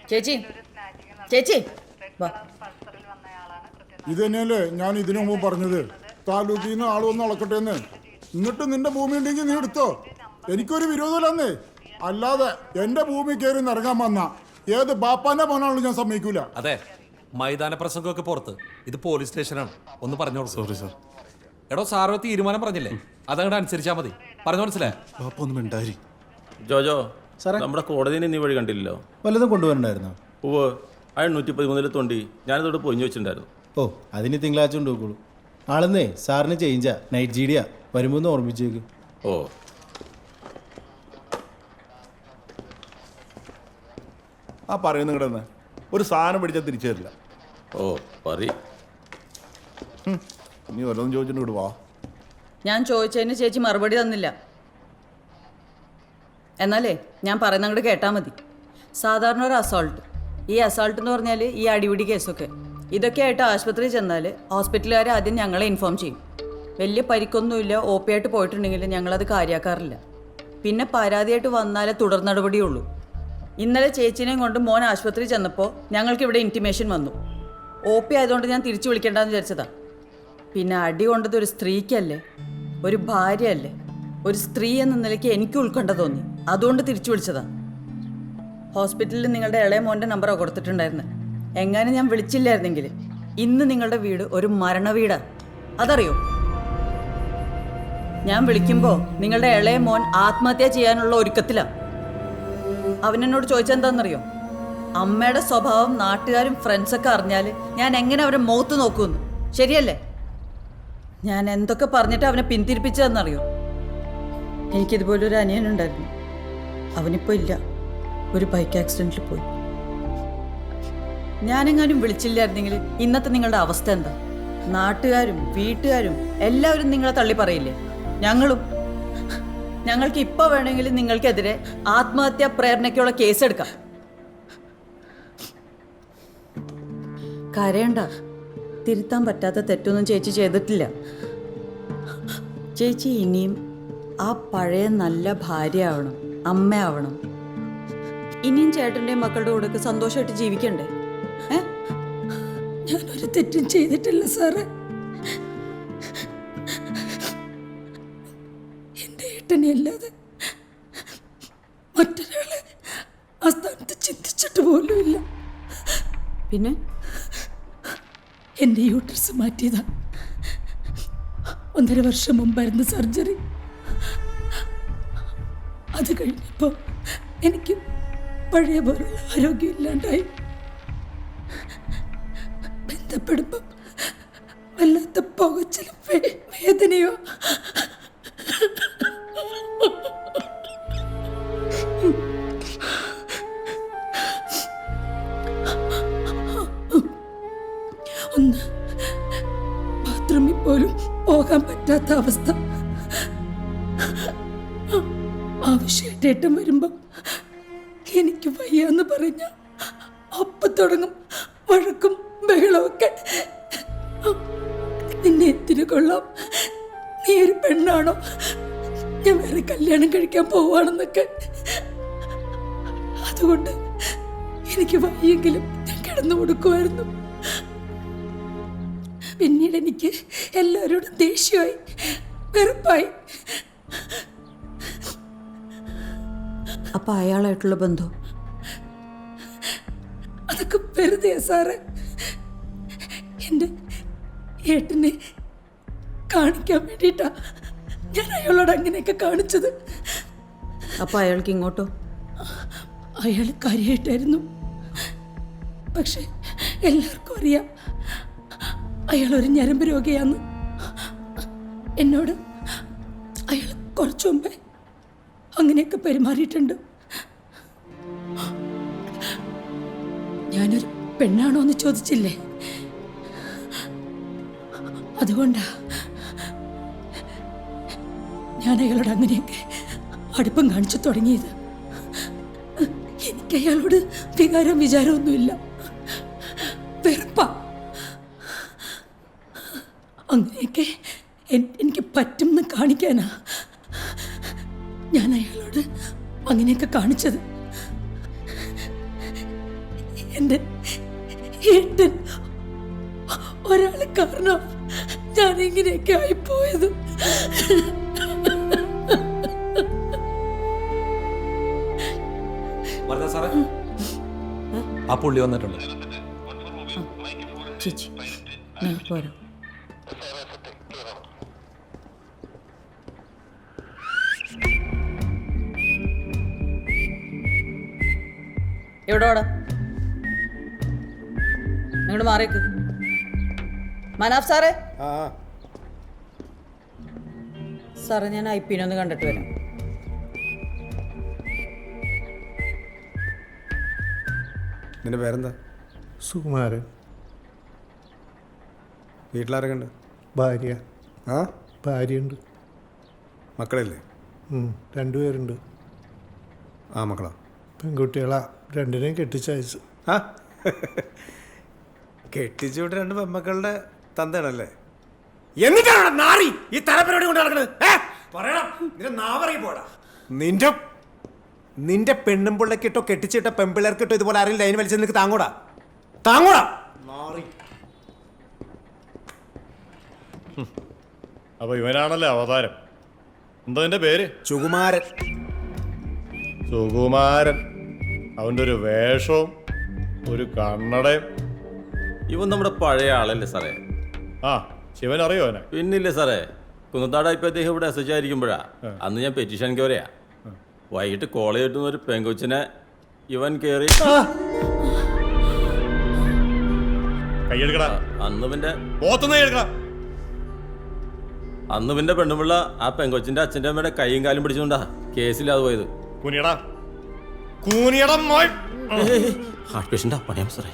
ചേച്ചി ചേച്ചി വാ. ഇത് തന്നെയല്ലേ ഞാൻ ഇതിനു മുമ്പ് പറഞ്ഞത്, താലൂക്കിൽ നിന്ന് ആൾ വന്ന് അളക്കട്ടെ എന്ന്. എന്നിട്ട് നിന്റെ ഭൂമി ഉണ്ടെങ്കിൽ നീ എടുത്തോ, എനിക്കൊരു വിരോധമില്ലെന്നേ. അല്ലാതെ എന്റെ ഭൂമി കയറി നിറങ്ങാൻ വന്ന ഏത് ബാപ്പാന്റെ മോനാണെന്ന് ഞാൻ സമ്മതിക്കൂല. അതെ, മൈതാന പ്രസംഗമൊക്കെ പുറത്ത്, ഇത് പോലീസ് സ്റ്റേഷനാണ്. ഒന്ന് പറഞ്ഞോളൂ. Sorry sir. എടോ സാറ് തീരുമാനം പറഞ്ഞില്ലേ, അതങ്ങോട്ട് അനുസരിച്ചാൽ മതി. പറഞ്ഞു മനസ്സിലായി? ബാപ്പ ഒന്നും ഉണ്ടായി. ജോജോ സാറേ, നമ്മുടെ കോടതിയിൽ നീ വഴി കണ്ടില്ലല്ലോ. വല്ലതും കൊണ്ടുവരണ്ടായിരുന്നോ? ഉവ്വ്, അയാൾ 113 തൊണ്ടി ഞാനിതോട് പൊയിഞ്ഞു വെച്ചിട്ടുണ്ടായിരുന്നു. ഓ, അതിന് തിങ്കളാഴ്ച കൊണ്ടുപോയിക്കോളൂ. ആളെന്നേ സാറിന് ചേഞ്ചാ, നൈറ്റ് ജീഡിയാ. വരുമ്പോൾ ഒന്ന് ഓർമ്മിച്ചേക്ക്. ഓ, ആ പറയുന്ന കിടന്ന് ഒരു സാധനം പിടിച്ചാൽ തിരിച്ചു തരില്ല. ഓ പറ. നീ വല്ലതും ചോദിച്ചിട്ട് വിടുവാ. ഞാൻ ചോദിച്ചതിന് ചേച്ചി മറുപടി തന്നില്ല. എന്നാലേ ഞാൻ പറയുന്ന അങ്ങോട്ട് കേട്ടാൽ മതി. സാധാരണ ഒരു അസോൾട്ട്, ഈ അസോൾട്ട് എന്ന് പറഞ്ഞാൽ ഈ അടിപിടി കേസൊക്കെ, ഇതൊക്കെ ആയിട്ട് ആശുപത്രിയിൽ ചെന്നാൽ ഹോസ്പിറ്റലുകാർ ആദ്യം ഞങ്ങളെ ഇൻഫോം ചെയ്യും. വലിയ പരിക്കൊന്നുമില്ല, ഒ പി ആയിട്ട് പോയിട്ടുണ്ടെങ്കിൽ ഞങ്ങളത് കാര്യമാക്കാറില്ല. പിന്നെ പരാതിയായിട്ട് വന്നാലേ തുടർ നടപടിയുള്ളൂ. ഇന്നലെ ചേച്ചീനെയും കൊണ്ട് മോൻ ആശുപത്രിയിൽ ചെന്നപ്പോൾ ഞങ്ങൾക്കിവിടെ ഇൻറ്റിമേഷൻ വന്നു. ഒ പി ആയതുകൊണ്ട് ഞാൻ തിരിച്ചു വിളിക്കേണ്ടെന്ന് വിചാരിച്ചതാ. പിന്നെ അടി കൊണ്ടത് ഒരു സ്ത്രീക്കല്ലേ, ഒരു ഭാര്യയല്ലേ, ഒരു സ്ത്രീ എന്ന നിലയ്ക്ക് എനിക്ക് ഉൾക്കൊണ്ട തോന്നി. അതുകൊണ്ട് തിരിച്ചു വിളിച്ചതാ. ഹോസ്പിറ്റലിൽ നിങ്ങളുടെ ഇളയ മോൻ്റെ നമ്പറാണ് കൊടുത്തിട്ടുണ്ടായിരുന്നത്. എങ്ങാനും ഞാൻ വിളിച്ചില്ലായിരുന്നെങ്കിൽ ഇന്ന് നിങ്ങളുടെ വീട് ഒരു മരണവീടാ. അതറിയോ? ഞാൻ വിളിക്കുമ്പോൾ നിങ്ങളുടെ ഇളയ മോൻ ആത്മഹത്യ ചെയ്യാനുള്ള ഒരുക്കത്തിലാണ്. അവനെന്നോട് ചോദിച്ചെന്താണെന്നറിയോ? അമ്മയുടെ സ്വഭാവം നാട്ടുകാരും ഫ്രണ്ട്സൊക്കെ അറിഞ്ഞാൽ ഞാൻ എങ്ങനെ അവരെ മുഖത്ത് നോക്കുമെന്ന്. ശരിയല്ലേ? ഞാൻ എന്തൊക്കെ പറഞ്ഞിട്ട് അവനെ പിന്തിരിപ്പിച്ചതെന്നറിയോ? എനിക്കിതുപോലൊരു അനിയനുണ്ടായിരുന്നു. അവനിപ്പോൾ ഇല്ല, ഒരു ബൈക്ക് ആക്സിഡൻറ്റിൽ പോയി. ഞാനെങ്ങാനും വിളിച്ചില്ലായിരുന്നെങ്കിൽ ഇന്നത്തെ നിങ്ങളുടെ അവസ്ഥ എന്താ? നാട്ടുകാരും വീട്ടുകാരും എല്ലാവരും നിങ്ങളെ തള്ളി പറയില്ലേ? ഞങ്ങൾക്ക് ഇപ്പോൾ വേണമെങ്കിൽ നിങ്ങൾക്കെതിരെ ആത്മഹത്യാ പ്രേരണയ്ക്കുള്ള കേസെടുക്കാം. കരയണ്ട, തിരുത്താൻ പറ്റാത്ത തെറ്റൊന്നും ചേച്ചി ചെയ്തിട്ടില്ല. ചേച്ചി ഇനിയും ആ പഴയ നല്ല ഭാര്യ ആവണം, അമ്മയാവണം. ഇനിയും ചേട്ടൻ്റെയും മക്കളുടെ കൂടെ സന്തോഷമായിട്ട് ജീവിക്കണ്ടേ? ഞാനൊരു തെറ്റും ചെയ്തിട്ടില്ല സാറേ. എൻ്റെ ഏട്ടനെ അല്ലാതെ മറ്റൊരാളെ ആ സ്ഥാനത്ത് ചിന്തിച്ചിട്ട് പോലുമില്ല. പിന്നെ എൻ്റെ യൂട്രസ് മാറ്റിയതാ. 1.5 വർഷം മുമ്പായിരുന്നു സർജറി. അത് കഴിഞ്ഞപ്പോൾ എനിക്ക് പഴയ പോലുള്ള ആരോഗ്യം ഇല്ലാണ്ടായി. ബന്ധപ്പെടുമ്പം വല്ലാത്ത പുകച്ചിലും വേദനയോ. ഒന്ന് ബാത്റൂമിൽ പോലും പോകാൻ പറ്റാത്ത അവസ്ഥ. ആവശ്യമായിട്ട് ഏട്ടൻ വരുമ്പം എനിക്ക് വയ്യാന്ന് പറഞ്ഞ അപ്പം തുടങ്ങും വഴക്കും ബഹളമൊക്കെ. നിന്നെ എന്തിനു കൊള്ളാം, നീ ഒരു പെണ്ണാണോ, ഞാൻ വേറെ കല്യാണം കഴിക്കാൻ പോവാണെന്നൊക്കെ. അതുകൊണ്ട് എനിക്ക് വയ്യെങ്കിലും ഞാൻ കിടന്നു കൊടുക്കുമായിരുന്നു. പിന്നീട് എനിക്ക് എല്ലാവരോടും ദേഷ്യമായി, വെറുപ്പായി. അപ്പൊ അയാളായിട്ടുള്ള ബന്ധം അതൊക്കെ വെറുതെ സാറേ. എൻ്റെ ഏട്ടനെ കാണിക്കാൻ വേണ്ടിയിട്ടാ ഞാൻ അയാളോട് അങ്ങനെയൊക്കെ കാണിച്ചത്. അപ്പൊ അയാൾക്ക് ഇങ്ങോട്ടോ? അയാൾ കാര്യമായിട്ടായിരുന്നു. പക്ഷെ എല്ലാവർക്കും അറിയാം അയാളൊരു ഞരമ്പ് രോഗിയാന്ന്. എന്നോട് അയാൾ കുറച്ചു മുമ്പേ അങ്ങനെയൊക്കെ പെരുമാറിയിട്ടുണ്ട്. ഞാനൊരു പെണ്ണാണോ എന്ന് ചോദിച്ചില്ലേ, അതുകൊണ്ടാ ഞാൻ അയാളോട് അങ്ങനെയൊക്കെ അടുപ്പം കാണിച്ചു തുടങ്ങിയത്. എനിക്ക് അയാളോട് വികാരം വിചാരമൊന്നുമില്ല, വെറുപ്പാ. അങ്ങനെയൊക്കെ എനിക്ക് പറ്റുമെന്ന് കാണിക്കാനാ ഞാൻ അയാളോട് അങ്ങനെയൊക്കെ കാണിച്ചത്. എൻ്റെ ഏട്ടൻ ഒരാൾ കാരണം ഞാൻ ഇങ്ങനെയൊക്കെ ആയിപ്പോയത്. പറഞ്ഞ സാറേ ആ പുള്ളി വന്നിട്ടുണ്ട്. ചേച്ചി പോരാ. എവിടോടാ നിങ്ങോട്ട് മാറിയേക്ക്. മനാഫ് സാറേ. സാറേ ഞാൻ IP ഒന്ന് കണ്ടിട്ട് വരാം. നിന്റെ പേരെന്താ? സുകുമാരൻ. വീട്ടിലാരൊക്കെ ഉണ്ട്? ഭാര്യ. ആ, ഭാര്യയുണ്ട്. മക്കളില്ലേ? 2 പേരുണ്ട്. ആ, മക്കളാ? പെൺകുട്ടികളാ. 2നെയും കെട്ടിച്ചയച്ചു. ആ, കെട്ടിച്ചു വിട്ട് 2 പെൺമക്കളുടെ തന്തയാണല്ലേ? എന്നിട്ടാണ് നാറി ഈ തലപ്പരിപാടി കൊണ്ട് നടക്കുന്നത്? നിന്റെ പെണ്ണുമ്പിള്ളക്കിട്ടോ കെട്ടിച്ചിട്ടോ പെൺപിള്ളേർക്കിട്ടോ ഇതുപോലെ ആരെങ്കിലും ലൈൻ വലിച്ചത് നിനക്ക് താങ്ങൂടാ? നാറി. അപ്പൊ ഇവനാണല്ലേ അവതാരം. എന്താ നിന്റെ പേര്? സുകുമാരൻ. സുകുമാരൻ. അവൻ്റെ ഒരു വേഷവും ഒരു കണ്ണടയും. ഇവൻ നമ്മുടെ പഴയ ആളല്ലേ സാറേ? ആ, ശിവൻ അറിയോ അവനെ? പിന്നില്ലേ സാറേ, കുന്നത്താട് ഇപ്പം അദ്ദേഹം ഇവിടെ SH ആയിരിക്കുമ്പോഴാ അന്ന് ഞാൻ പെറ്റീഷൻ കയറിയാ. വൈകിട്ട് കോളേജ് കിട്ടുന്ന ഒരു പെങ്കൊച്ചിനെ ഇവൻ കയറി കൈയെടുക്കടാ. അന്ന് പിന്നെ പെണ്ണുപിള്ള ആ പെങ്കൊച്ചിന്റെ അച്ഛൻ്റെ അമ്മയുടെ കൈയും കാലും പിടിച്ചുകൊണ്ടാ കേസില്ലാതെ പോയത്. ഹാർട്ട് പേഷ്യൻ്റാ പണിയാം സാറേ.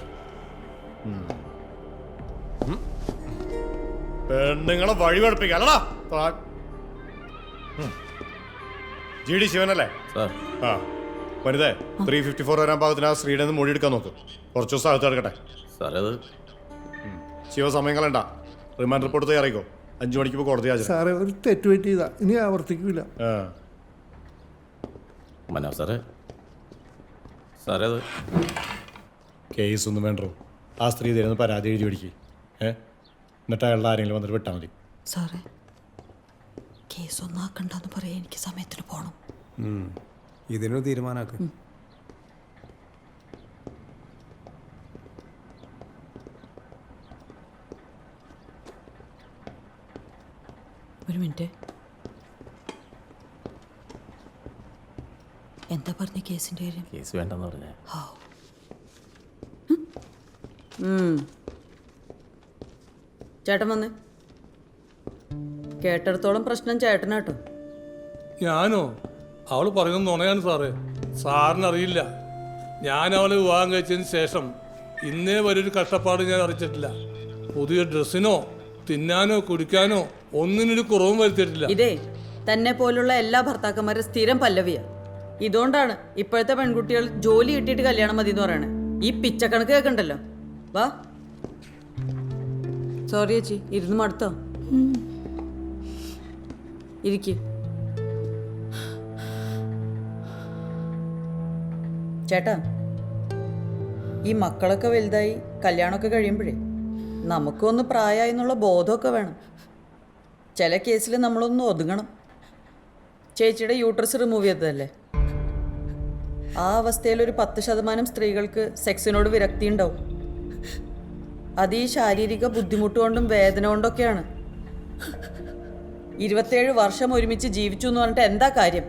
പെണ്ണുങ്ങളെ വഴി പഠിപ്പിക്കാലടാ. GD ശിവനല്ലേ sir? ആ, വനിതേ 354 വരാൻ പാകത്തിന് ആ സ്ത്രീയുടെ നിന്ന് മൊഴിയെടുക്കാൻ നോക്ക്. കുറച്ച് ദിവസം അകത്ത് കിടക്കട്ടെ സാറേ. അത് ശിവ സമയം കളയണ്ട. Remand report തയ്യാറായിക്കോ. 5 മണിക്ക് ഇപ്പോൾ കോടതി ഹാജരാ. സാറേ ഒരു തെറ്റ് പറ്റിയതാ, ഇനി ആവർത്തിക്കൂല. മനാഫ് സാറേ. സാറേ അത് കേസ് ഒന്നും വേണ്ടോ. ആ സ്ത്രീ തരുന്ന പരാതി എഴുതി മേടിക്ക്. എന്നിട്ട് അയാളുടെ ആരെങ്കിലും വന്നിട്ട് വിട്ടാൽ മതി. സാറേ കേസ് ഒന്നാക്കണ്ടെന്ന് പറയാൻ എനിക്ക് സമയത്തിന് പോകണം. ഇതിനൊരു തീരുമാനമാക്ക്. ഒരു മിനിറ്റ്. എന്താ പറഞ്ഞ കേസിൻ്റെ കാര്യം? കേസ് വേണ്ടെന്ന് പറഞ്ഞേ. ചേട്ടൻ വന്ന് കേട്ടിടത്തോളം പ്രശ്നം ചേട്ടനാട്ടോ. ഞാനോ? അവൾ പറയുന്നത് നുണയാണ് സാറേ. സാറിനറിയില്ല, ഞാൻ അവളെ വിവാഹം കഴിച്ചതിന് ശേഷം ഇന്നേ വരെ ഒരു കഷ്ടപ്പാട് ഞാൻ അറിയിച്ചിട്ടില്ല. പുതിയ ഡ്രസ്സിനോ തിന്നാനോ കുടിക്കാനോ ഒന്നിനൊരു കുറവും വരുത്തിയിട്ടില്ല. ഇതേ തന്നെ പോലുള്ള എല്ലാ ഭർത്താക്കന്മാരും സ്ഥിരം പല്ലവിയാ. ഇതുകൊണ്ടാണ് ഇപ്പോഴത്തെ പെൺകുട്ടികൾ ജോലി കിട്ടിയിട്ട് കല്യാണം മതി എന്ന് പറയണേ. ഈ പിച്ചക്കണക്ക് കേൾക്കണ്ടല്ലോ. വാ. സോറി ചേച്ചി, ഇരുന്ന് മടുത്തോ? ഇരിക്ക്. ചേട്ടാ, ഈ മക്കളൊക്കെ വലുതായി കല്യാണമൊക്കെ കഴിയുമ്പോഴേ നമുക്കൊന്ന് പ്രായമായി എന്നുള്ള ബോധമൊക്കെ വേണം. ചില കേസിൽ നമ്മളൊന്ന് ഒതുങ്ങണം. ചേച്ചിയുടെ യൂട്രസ് റിമൂവ് ചെയ്തതല്ലേ? ആ അവസ്ഥയിൽ ഒരു 10% സ്ത്രീകൾക്ക് സെക്സിനോട് വിരക്തി ഉണ്ടാവും. അത് ഈ ശാരീരിക ബുദ്ധിമുട്ട് കൊണ്ടും വേദന കൊണ്ടൊക്കെയാണ്. 27 വർഷം ഒരുമിച്ച് ജീവിച്ചു എന്ന് പറഞ്ഞിട്ട് എന്താ കാര്യം?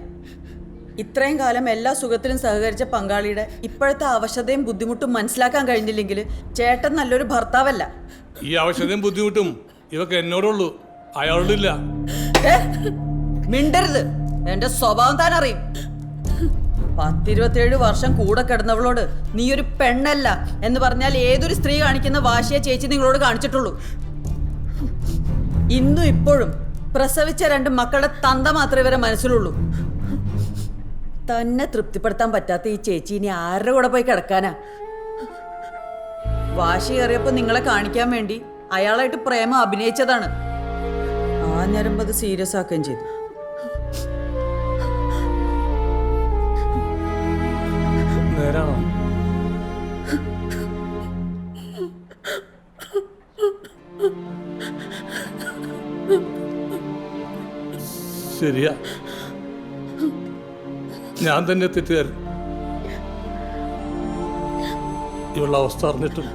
ഇത്രയും കാലം എല്ലാ സുഖത്തിലും സഹകരിച്ച പങ്കാളിയുടെ ഇപ്പോഴത്തെ അവശതയും ബുദ്ധിമുട്ടും മനസ്സിലാക്കാൻ കഴിഞ്ഞില്ലെങ്കിൽ ചേട്ടൻ നല്ലൊരു ഭർത്താവല്ല. ഈ അവശതയും ബുദ്ധിമുട്ടും ഇവക്ക് എന്നോടുള്ളൂ, അയാളോടില്ല. മിണ്ടരുത്, എന്റെ സ്വഭാവം താൻ അറിയും. 10-27 വർഷം കൂടെ കിടന്നവളോട് നീ ഒരു പെണ്ണല്ല എന്ന് പറഞ്ഞാൽ ഏതൊരു സ്ത്രീ കാണിക്കുന്ന വാശിയെ ചേച്ചി നിങ്ങളോട് കാണിച്ചിട്ടുള്ളൂ. ഇന്നും ഇപ്പോഴും പ്രസവിച്ച 2 മക്കളുടെ തന്ത മാത്രമേ ഇവരെ മനസ്സിലുള്ളൂ. തന്നെ തൃപ്തിപ്പെടുത്താൻ പറ്റാത്ത ഈ ചേച്ചി ഇനി ആരുടെ കൂടെ പോയി കിടക്കാനാ? വാശി കയറിയപ്പോ നിങ്ങളെ കാണിക്കാൻ വേണ്ടി അയാളായിട്ട് പ്രേമം അഭിനയിച്ചതാണ്. ആ ഞരമ്പ് അത് സീരിയസ് ആക്കുകയും ചെയ്തു. ശരിയാ, ഞാൻ തന്നെ തെറ്റുകാരൻ. ഇവളുടെ അവസ്ഥ അറിഞ്ഞിട്ടും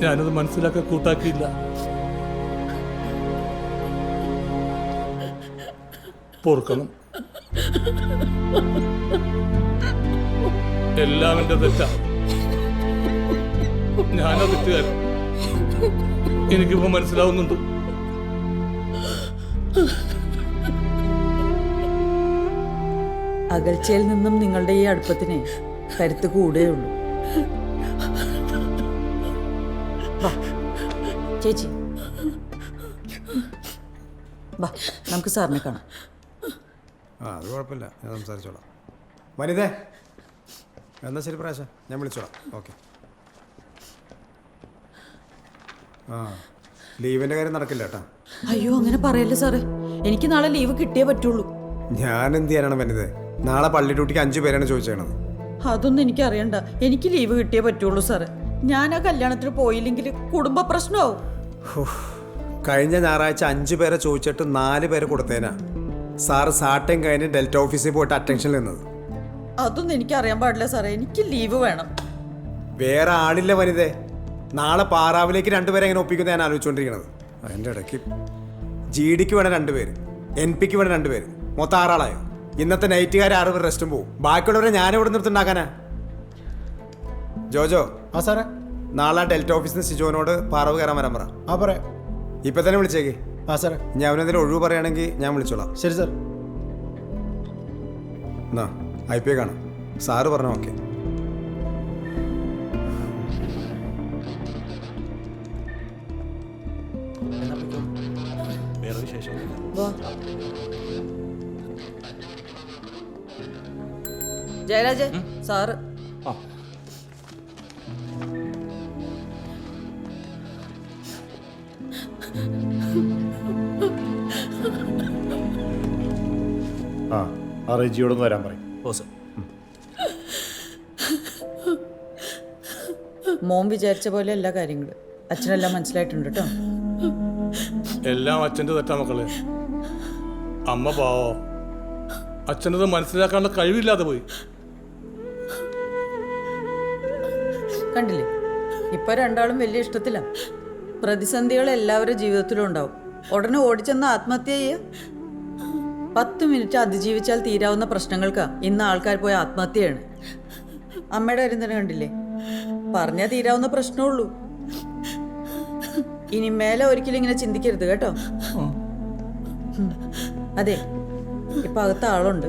ഞാനത് മനസ്സിലാക്കാൻ കൂട്ടാക്കിയില്ല. പൊറുക്കണം. എല്ലാം എൻ്റെ തെറ്റാ. ഞാനാ തെറ്റുകാരൻ. എനിക്കിപ്പോ മനസ്സിലാവുന്നുണ്ട്. അകൽച്ചയിൽ നിന്നും നിങ്ങളുടെ ഈ അടുപ്പത്തിന് കരുത്ത് കൂടുകയുള്ളൂ. വാ ചേച്ചി, വാ നമുക്ക് സാറിനെ കാണാം. ആ അത് കുഴപ്പമില്ല, ഞാൻ സംസാരിച്ചോളാം. വനിതേ, എന്നാൽ ശരി പ്രാശ, ഞാൻ വിളിച്ചോളാം. ഓക്കെ. ആ ലീവിൻ്റെ കാര്യം നടക്കില്ല കേട്ടാ. അയ്യോ അങ്ങനെ പറയല്ലേ സാറേ, എനിക്ക് നാളെ ലീവ് കിട്ടിയേ പറ്റുള്ളൂ. ഞാൻ എന്ത് ചെയ്യാനാണ് വനിതേ? നാളെ പള്ളി ഡ്യൂട്ടിക്ക് 5 പേരാണ് ചോദിച്ചേണത്. അതൊന്നും എനിക്ക് അറിയണ്ട, എനിക്ക് ലീവ് കിട്ടിയേ പറ്റുള്ളൂ സാറേ. ഞാൻ ആ കല്യാണത്തിന് പോയില്ലെങ്കിൽ കുടുംബ പ്രശ്നമാവും. കഴിഞ്ഞ ഞായറാഴ്ച 5 പേരെ ചോദിച്ചിട്ട് 4 പേരെ കൊടുത്തേനാ സാറ് സാട്ടയും കഴിഞ്ഞ് ഡെൽറ്റ ഓഫീസിൽ പോയിട്ട് അറ്റൻഷൻ നിന്നത്. അതൊന്നും എനിക്ക് അറിയാൻ പാടില്ല സാറേ, എനിക്ക് ലീവ് വേണം. വേറെ ആളില്ല വനിതേ. നാളെ പാറാവിലേക്ക് 2 പേരെ എങ്ങനെ ഒപ്പിക്കുന്നത് ഞാൻ ആലോചിച്ചുകൊണ്ടിരിക്കുന്നത്. അതിൻ്റെ ഇടയ്ക്ക് GDക്ക് വേണം 2 പേര്, NPക്ക് വേണം 2 പേര്, മൊത്തം 6 ആളായോ? ഇന്നത്തെ നൈറ്റുകാർ 6 പേർ റെസ്റ്റും പോവും. ബാക്കിയുള്ളവരെ ഞാൻ ഇവിടെ നിർത്തുണ്ടാക്കാനാ? ജോജോ. ആ സാറേ. നാളെ ഡെൽറ്റ ഓഫീസിൽ നിന്ന് സിജോനോട് പാറവ് കയറാൻ വരാൻ പറ. ആ പറയാം. ഇപ്പം തന്നെ വിളിച്ചേക്ക്. ആ സാറേ. ഞാൻ അവനെന്തെങ്കിലും ഒഴിവ് പറയുകയാണെങ്കിൽ ഞാൻ വിളിച്ചോളാം. ശരി സാർ. എന്നാ IPA കാണാം. സാറ് പറഞ്ഞോ. ഓക്കെ. വേറെ വിശേഷം വാ. ജയരാജ് സാറ്. ആ റെജിയോടൊന്ന് വരാൻ പറയും. ഓ സർ. മോൻ വിചാരിച്ച പോലെ എല്ലാ കാര്യങ്ങളും അച്ഛനെല്ലാം മനസ്സിലായിട്ടുണ്ട് കേട്ടോ. എല്ലാം അച്ഛൻ്റെ തെറ്റാ മക്കളെ. അമ്മ പാവോ, അച്ഛനത് മനസ്സിലാക്കാനുള്ള കഴിവില്ലാതെ പോയി. കണ്ടില്ലേ, ഇപ്പൊ രണ്ടാളും വലിയ ഇഷ്ടത്തിലാണ്. പ്രതിസന്ധികൾ എല്ലാവരുടെ ജീവിതത്തിലും ഉണ്ടാവും. ഉടനെ ഓടിച്ചെന്ന് ആത്മഹത്യ ചെയ്യുക. 10 മിനിറ്റ് അതിജീവിച്ചാൽ തീരാവുന്ന പ്രശ്നങ്ങൾക്കാ ഇന്ന് ആൾക്കാർ പോയി ആത്മഹത്യയാണ്. അമ്മയുടെ കാര്യം തന്നെ കണ്ടില്ലേ, പറഞ്ഞാൽ തീരാവുന്ന പ്രശ്നമുള്ളൂ. ഇനി മേലെ ഒരിക്കലും ഇങ്ങനെ ചിന്തിക്കരുത് കേട്ടോ. അതെ, ഇപ്പൊ അകത്ത് ആളുണ്ട്,